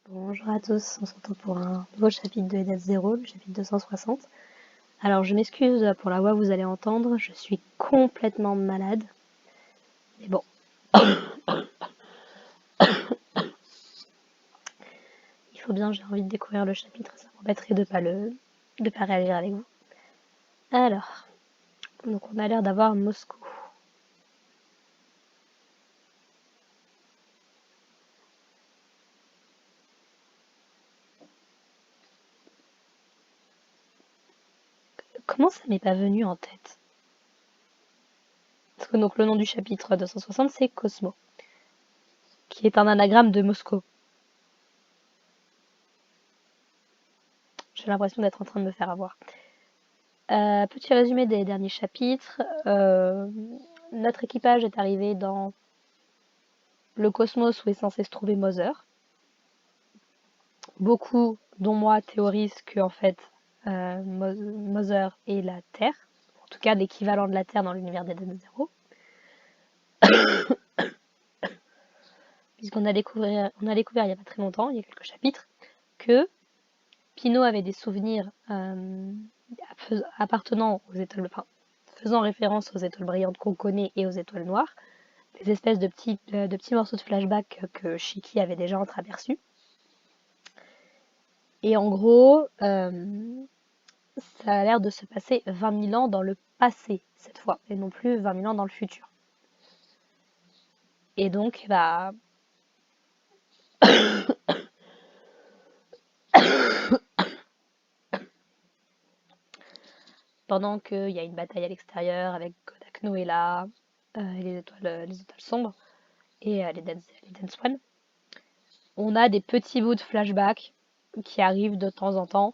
Bonjour à tous, on se retrouve pour un nouveau chapitre de Eden Zero, le chapitre 260. Alors je m'excuse pour la voix que vous allez entendre, je suis complètement malade. Mais bon. Il faut bien, j'ai envie de découvrir le chapitre, ça m'embêterait de pas réagir avec vous. Alors, donc on a l'air d'avoir Moscou. Comment ça m'est pas venu en tête? Parce que donc le nom du chapitre 260 c'est Cosmo, qui est un anagramme de Moscou. J'ai l'impression d'être en train de me faire avoir. Petit résumé des derniers chapitres. Notre équipage est arrivé dans le cosmos où est censé se trouver Mother. Beaucoup, dont moi, théorisent que en fait, Mother est la Terre, en tout cas l'équivalent de la Terre dans l'univers d'Eden Zero. Puisqu'on a découvert il n'y a pas très longtemps, il y a quelques chapitres, que Pino avait des souvenirs appartenant aux étoiles, enfin, faisant référence aux étoiles brillantes qu'on connaît et aux étoiles noires, des espèces de petits morceaux de flashback que Shiki avait déjà entreaperçus. Et en gros, ça a l'air de se passer 20 000 ans dans le passé cette fois, et non plus 20 000 ans dans le futur. Et donc, bah, pendant qu'il y a une bataille à l'extérieur avec Kodak Noëlla, et les étoiles sombres, et les Dance One, on a des petits bouts de flashback qui arrivent de temps en temps.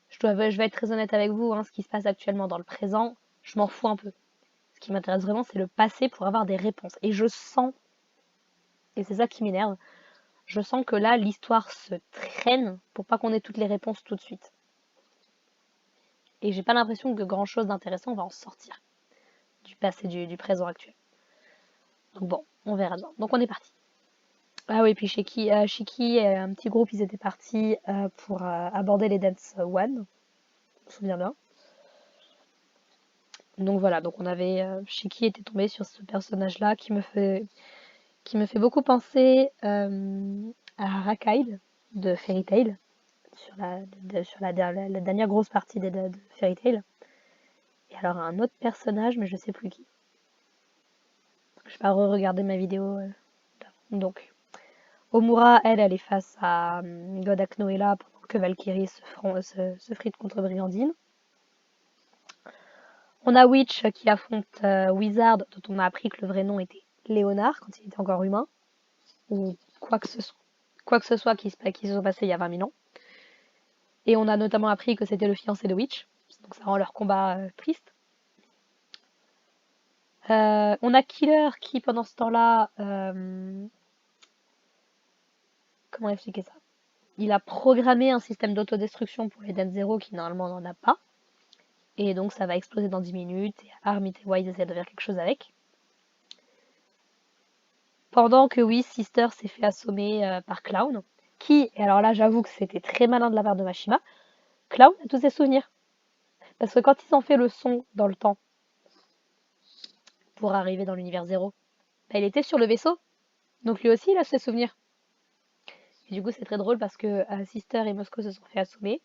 Je vais être très honnête avec vous, hein, ce qui se passe actuellement dans le présent, je m'en fous un peu. Ce qui m'intéresse vraiment, c'est le passé pour avoir des réponses. Et je sens, et c'est ça qui m'énerve, je sens que là, l'histoire se traîne pour pas qu'on ait toutes les réponses tout de suite. Et j'ai pas l'impression que grand chose d'intéressant va en sortir du passé, du présent actuel. Donc bon, on verra bien. Donc on est parti. Ah oui, puis Shiki et un petit groupe, ils étaient partis pour aborder les Dance One. Je me souviens bien. Donc voilà, donc on avait Shiki était tombé sur ce personnage-là qui me fait beaucoup penser à Rakaid de Fairy Tail sur la dernière grosse partie de Fairy Tail. Et alors un autre personnage, mais je sais plus qui. Je vais pas re-regarder ma vidéo. Donc, Omura, elle est face à Godak Noëlla pendant que Valkyrie se frite contre Brigandine. On a Witch qui affronte Wizard, dont on a appris que le vrai nom était Léonard quand il était encore humain. Ou quoi que ce soit qui se soit passé il y a 20 000 ans. Et on a notamment appris que c'était le fiancé de Witch. Donc ça rend leur combat triste. On a Killer qui, pendant ce temps-là, comment expliquer ça? Il a programmé un système d'autodestruction pour les Dance Zero qui normalement n'en a pas. Et donc ça va exploser dans 10 minutes. Et Armit et Wise essaient de faire quelque chose avec. Pendant que oui, Sister s'est fait assommer par Clown. Qui, et alors là j'avoue que c'était très malin de la part de Mashima, Clown a tous ses souvenirs. Parce que quand ils ont fait le son dans le temps pour arriver dans l'univers zéro, bah, il était sur le vaisseau. Donc lui aussi il a ses souvenirs. Et du coup c'est très drôle parce que Sister et Moscow se sont fait assommer.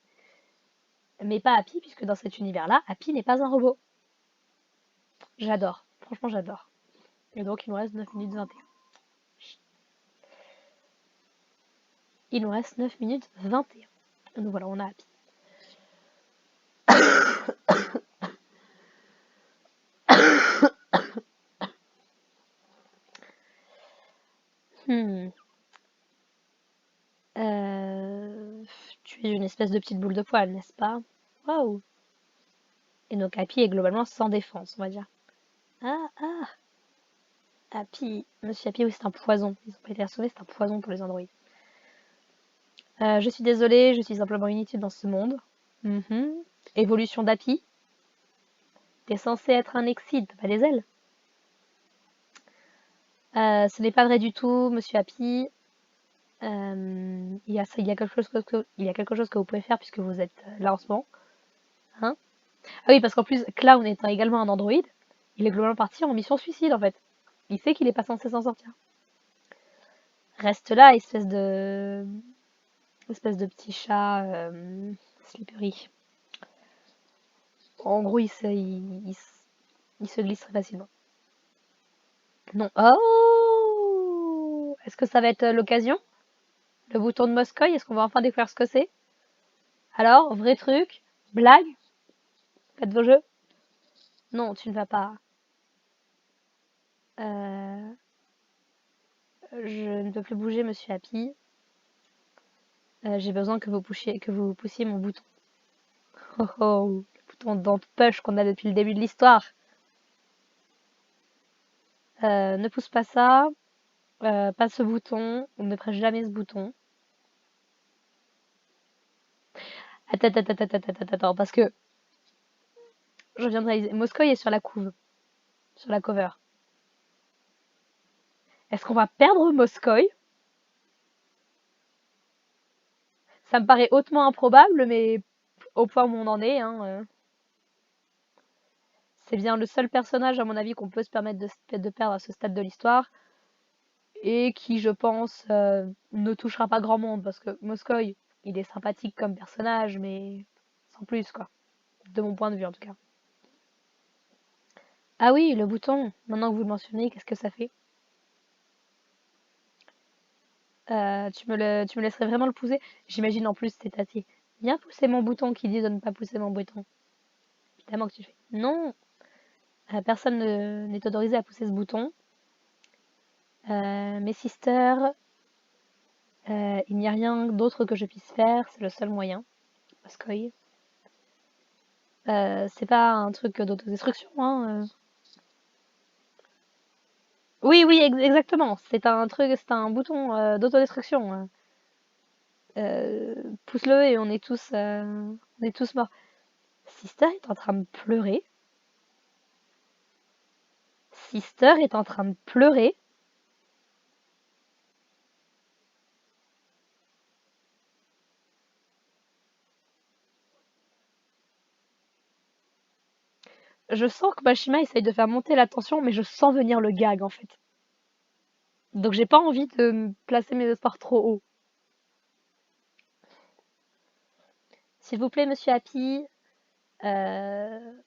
Mais pas Happy, puisque dans cet univers-là, Happy n'est pas un robot. J'adore. Franchement, j'adore. Et donc, il nous reste 9 minutes 21. Il nous reste 9 minutes 21. Et nous voilà, on a Happy. Hmm. Tu es une espèce de petite boule de poil, n'est-ce pas? Waouh. Et donc, Happy est globalement sans défense, on va dire. Ah. Happy. Monsieur Happy, oui, c'est un poison. Ils ont pas été assommés, c'est un poison pour les androïdes. Je suis désolée, je suis simplement inutile dans ce monde. Évolution d'Happy. T'es censé être un exide, t'as pas des ailes. Ce n'est pas vrai du tout, monsieur Happy. Il y a quelque chose il y a quelque chose que vous pouvez faire puisque vous êtes là en ce moment. Hein? Ah oui, parce qu'en plus, Clown étant également un androïde, il est globalement parti en mission suicide en fait. Il sait qu'il est pas censé s'en sortir. Reste là, espèce de petit chat slippery. En gros, il se glisse très facilement. Non. Oh! Est-ce que ça va être l'occasion? Le bouton de Moscow, est-ce qu'on va enfin découvrir ce que c'est? Alors, vrai truc? Blague? Faites vos jeux? Non, tu ne vas pas. Euh, je ne peux plus bouger, monsieur Happy. J'ai besoin que vous poussiez mon bouton. Oh oh, le bouton de push qu'on a depuis le début de l'histoire. Ne pousse pas ça. Pas ce bouton. On ne presse jamais ce bouton. Attends, parce que je viens de réaliser. Moscow est sur la couve, sur la cover. Est-ce qu'on va perdre Moscow? Ça me paraît hautement improbable, mais au point où on en est, hein, c'est bien le seul personnage, à mon avis, qu'on peut se permettre de perdre à ce stade de l'histoire, et qui, je pense, ne touchera pas grand monde, parce que Moscow, il est sympathique comme personnage, mais sans plus, quoi. De mon point de vue, en tout cas. Ah oui, le bouton, maintenant que vous le mentionnez, qu'est-ce que ça fait? Tu me laisserais vraiment le pousser? J'imagine en plus c'est Tati. Viens pousser mon bouton qui dit de ne pas pousser mon bouton. Évidemment que tu fais. Non, personne n'est autorisé à pousser ce bouton. Mes sisters, il n'y a rien d'autre que je puisse faire, c'est le seul moyen. Moscow. C'est pas un truc d'autodestruction, hein. Oui, oui, exactement. C'est un bouton d'autodestruction. Pousse-le et on est tous morts. Sister est en train de pleurer. Sister est en train de pleurer. Je sens que Mashima essaye de faire monter la tension, mais je sens venir le gag en fait. Donc j'ai pas envie de placer mes espoirs trop haut. S'il vous plaît, monsieur Happy, euh,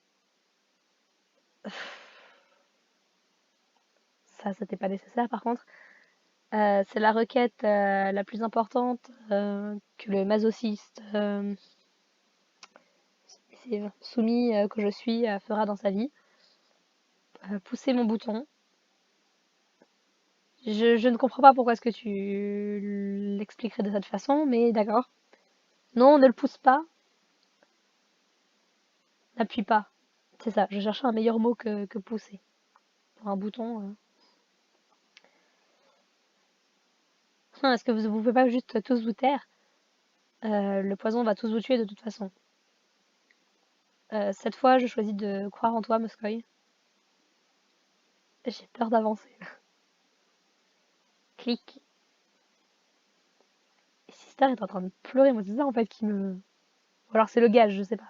ça c'était pas nécessaire par contre. C'est la requête la plus importante que le masochiste soumis que je suis fera dans sa vie. Pousser mon bouton. Je ne comprends pas pourquoi est-ce que tu l'expliquerais de cette façon, mais d'accord. Non, ne le pousse pas. N'appuie pas. C'est ça, je cherchais un meilleur mot que pousser. Pour un bouton. Est-ce que vous pouvez pas juste tous vous taire? Le poison va tous vous tuer de toute façon. Cette fois, je choisis de croire en toi, Moscoy. J'ai peur d'avancer. Clic. Et Sister est en train de pleurer, moi c'est ça en fait qui me... Ou alors c'est le gage, je sais pas.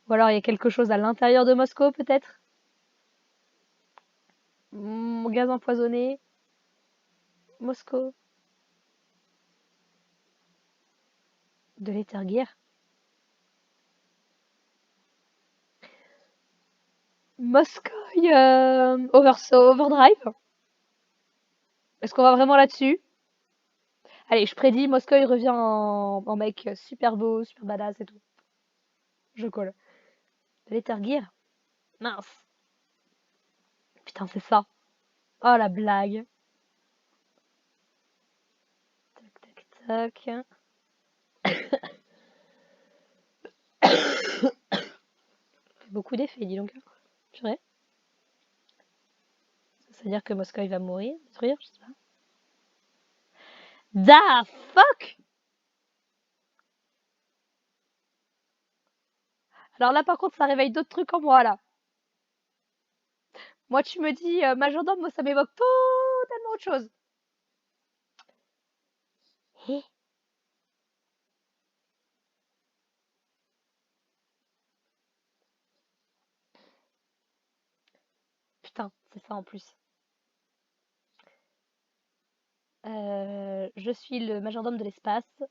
Ou alors il y a quelque chose à l'intérieur de Moscou peut-être? Gaz empoisonné. Moscou. De l'éther-guerre. Moscou Overdrive. Est-ce qu'on va vraiment là-dessus? Allez, je prédis, Moscou il revient en mec super beau, super badass et tout. Je colle. De l'éther-gear? Mince. Putain, c'est ça. Oh la blague. Tac, tac, tac. Fait beaucoup d'effets, dis donc. Purée. Ça veut dire que Moscou il va mourir, détruire, je sais pas. Da fuck! Alors là, par contre, ça réveille d'autres trucs en moi, là. Moi, tu me dis majordome, moi, ça m'évoque totalement autre chose. Eh, putain, c'est ça en plus. Je suis le majordome de l'espace.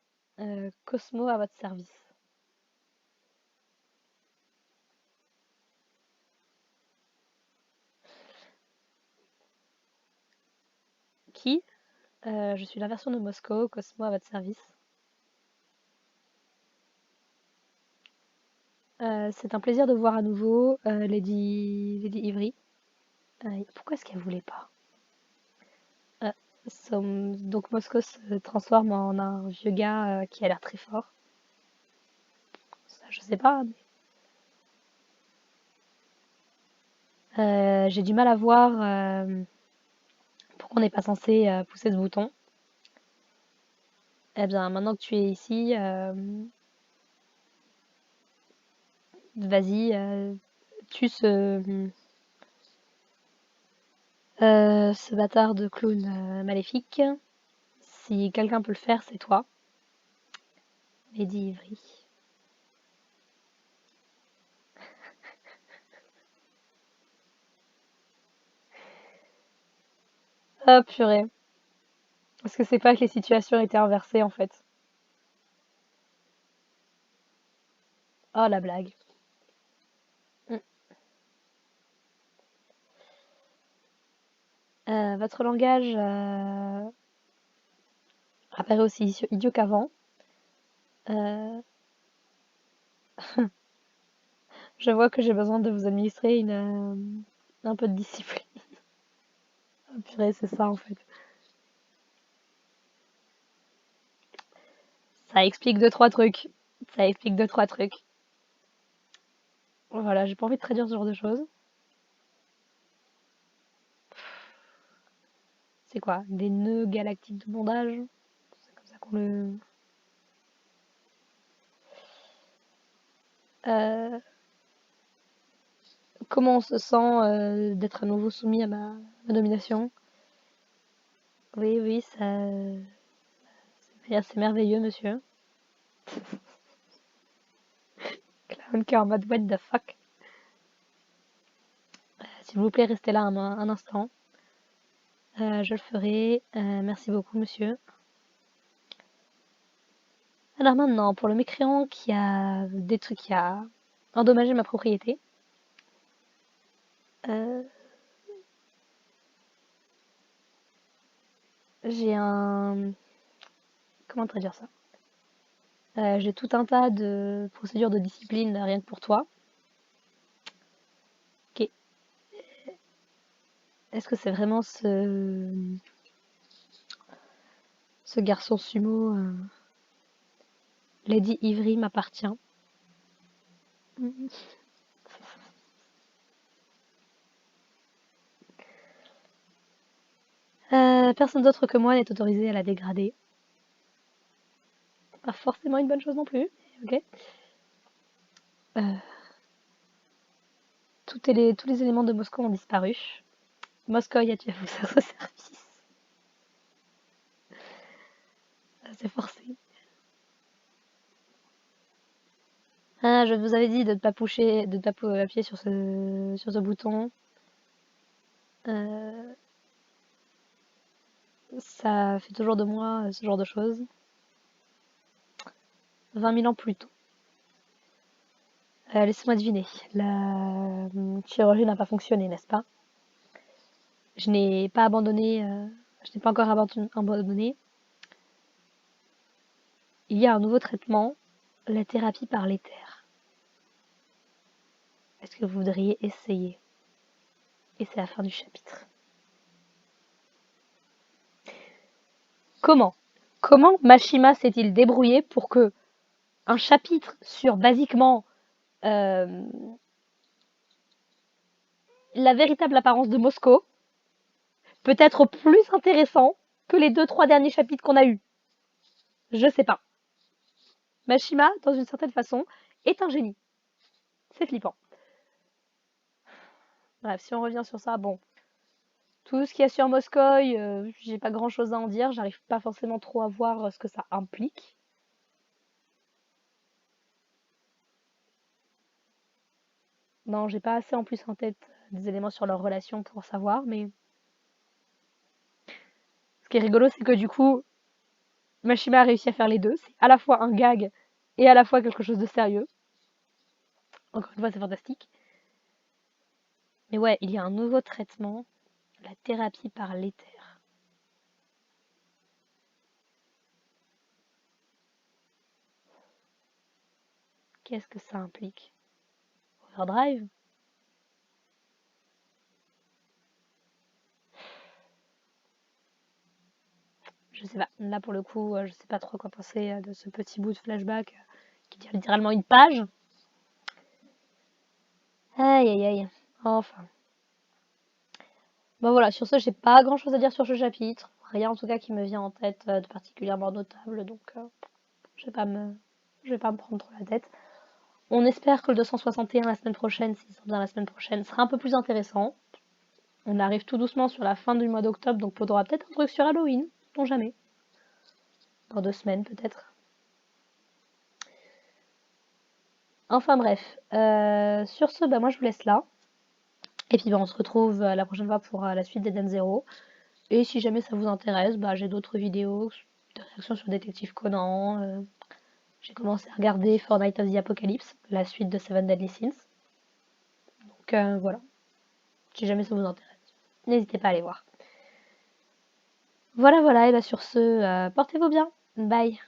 Cosmo à votre service. Qui? Je suis l'inversion de Moscou. Cosmo à votre service. C'est un plaisir de voir à nouveau Lady Ivry. Pourquoi est-ce qu'elle voulait pas? Euh, donc Moscou se transforme en un vieux gars qui a l'air très fort. Ça, je sais pas. J'ai du mal à voir pourquoi on n'est pas censé pousser ce bouton. Eh bien, maintenant que tu es ici, vas-y, tue ce bâtard de clown maléfique. Si quelqu'un peut le faire, c'est toi, Lady Ivry. Ah purée. Est-ce que c'est pas que les situations étaient inversées en fait? Oh la blague. Mm. Votre langage apparaît aussi idiot qu'avant. Euh, je vois que j'ai besoin de vous administrer un peu de discipline. Ah, purée, c'est ça en fait. Ça explique deux, trois trucs. Ça explique deux, trois trucs. Voilà, j'ai pas envie de traduire ce genre de choses. C'est quoi? Des nœuds galactiques de bondage? C'est comme ça qu'on le... Euh, comment on se sent d'être à nouveau soumis à ma domination? Oui, oui, c'est merveilleux, monsieur. Clown qui est en mode what the fuck. S'il vous plaît, restez là un instant. Je le ferai. Merci beaucoup, monsieur. Alors maintenant, pour le mécréant qui a détruit, qui a endommagé ma propriété, euh, j'ai un... Comment traduire ça? J'ai tout un tas de procédures de discipline rien que pour toi. Ok. Est-ce que c'est vraiment ce garçon sumo Lady Ivry m'appartient? Personne d'autre que moi n'est autorisé à la dégrader. Pas forcément une bonne chose non plus. Ok. Euh, tous les éléments de Moscou ont disparu. Moscou, y a-t-il à vous à votre service? C'est forcé. Ah, je vous avais dit de ne pas pusher, de ne pas appuyer sur ce bouton. Euh, ça fait toujours de moi ce genre de choses. 20 000 ans plus tôt. Laissez-moi deviner. La chirurgie n'a pas fonctionné, n'est-ce pas? Je n'ai pas abandonné. Je n'ai pas encore abandonné. Il y a un nouveau traitement, la thérapie par l'éther. Est-ce que vous voudriez essayer? Et c'est la fin du chapitre. Comment? Comment Mashima s'est-il débrouillé pour que un chapitre sur basiquement euh, la véritable apparence de Moscou peut être plus intéressant que les deux trois derniers chapitres qu'on a eus? Je sais pas. Mashima, dans une certaine façon, est un génie. C'est flippant. Bref, si on revient sur ça, bon. Tout ce qu'il y a sur Moscow, j'ai pas grand chose à en dire. J'arrive pas forcément trop à voir ce que ça implique. Non, j'ai pas assez en plus en tête des éléments sur leur relation pour savoir, mais ce qui est rigolo, c'est que du coup, Mashima a réussi à faire les deux. C'est à la fois un gag et à la fois quelque chose de sérieux. Encore une fois, c'est fantastique. Mais ouais, il y a un nouveau traitement, la thérapie par l'éther. Qu'est-ce que ça implique? Overdrive? Je sais pas. Là, pour le coup, je sais pas trop quoi penser de ce petit bout de flashback qui tient littéralement une page. Aïe, aïe, aïe. Enfin. Bon voilà, sur ce, j'ai pas grand-chose à dire sur ce chapitre. Rien en tout cas qui me vient en tête de particulièrement notable, donc je vais pas me, je vais pas me prendre trop la tête. On espère que le 261 la semaine prochaine, s'il sort bien la semaine prochaine, sera un peu plus intéressant. On arrive tout doucement sur la fin du mois d'octobre, donc on aura peut-être un truc sur Halloween, sait-on jamais. Dans 2 semaines peut-être. Enfin bref, sur ce, bah moi je vous laisse là. Et puis bah, on se retrouve la prochaine fois pour la suite d'Eden Zero. Et si jamais ça vous intéresse, bah, j'ai d'autres vidéos de réaction sur Détective Conan. J'ai commencé à regarder For Night of the Apocalypse, la suite de Seven Deadly Sins. Donc voilà, si jamais ça vous intéresse, n'hésitez pas à aller voir. Voilà, voilà, et bah sur ce, portez-vous bien. Bye.